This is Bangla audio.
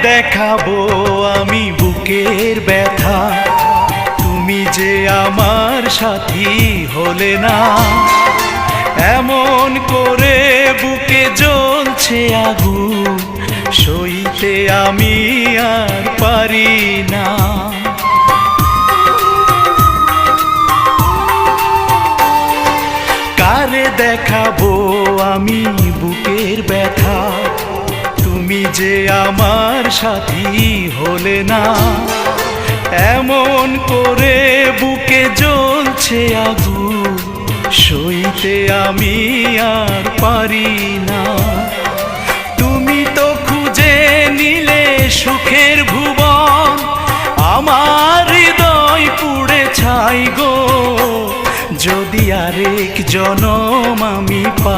দেখাবো আমি বুকের ব্যথা, তুমি যে আমার সাথী হলে না। এমন করে বুকে জ্বলছে আগুন, সইতে আমি আর পারি না। কারে দেখাবো আমি বুকের ব্যথা, তুমি যে আমার সাথী হলে না। এমন করে বুকে জ্বলছে আগুন, সইতে আমি আর পারি না। তুমি তো খুঁজে নিলে সুখের ভুবন, আমার হৃদয় পুড়ে ছাই গো। যদি আরেক জনম আমি পাই